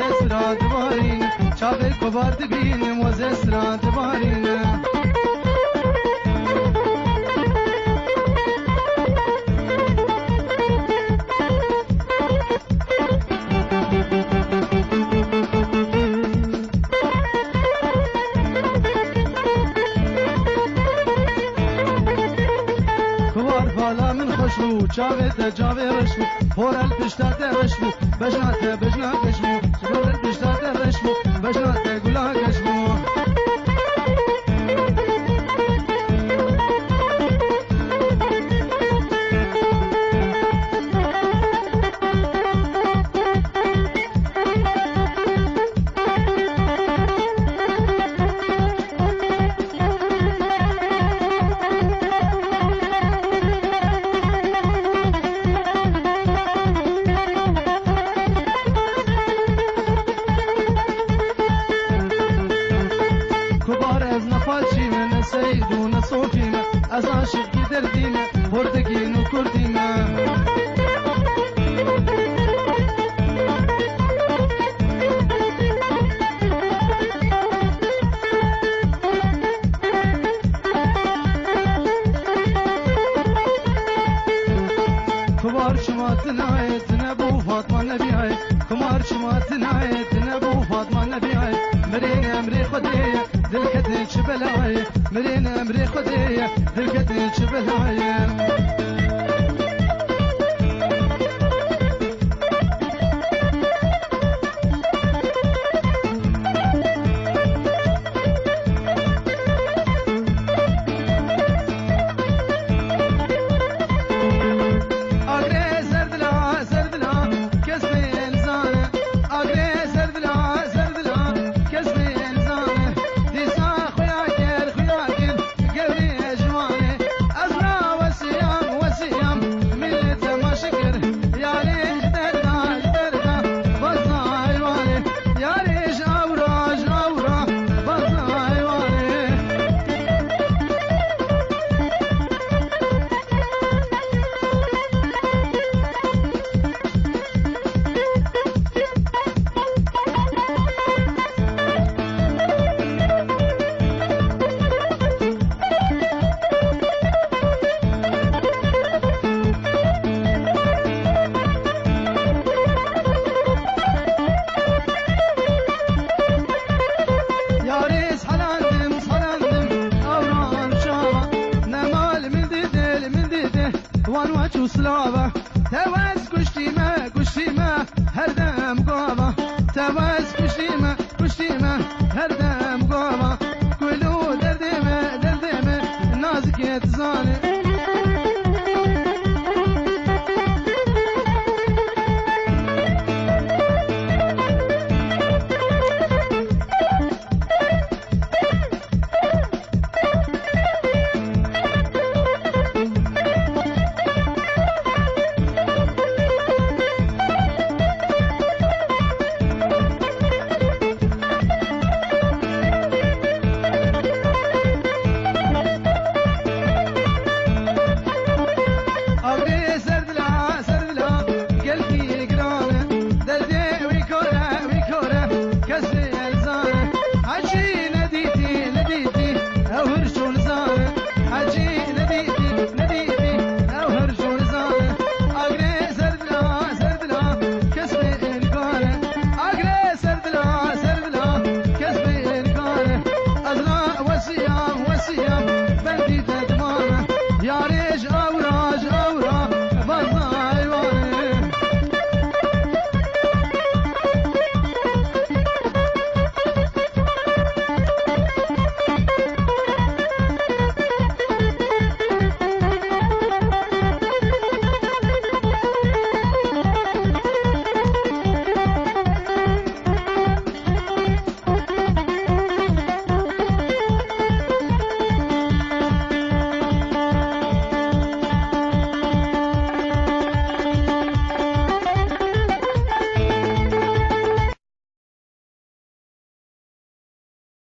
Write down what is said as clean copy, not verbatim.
زسرا دبارین چاوه کبار دبینم و زسرا دبارین خوشبو چاوه جاوه رشبو هورل پشتات رشبو بجنات کشبو هورل پشتات رشبو بجنات گلا کشبو سيدون صوفينا از عاشق دردينا بردگين و كردينا كبار شمات نهايت نبو فاطمة نبيعي كبار شمات نهايت نبو فاطمة نبيعي مرين امري خديه دلكتن شبلاي مرين امري خديه دلكتن شبلاي سلاوة تواز كشتيمة هردم قوة تواز كشتيمة هردم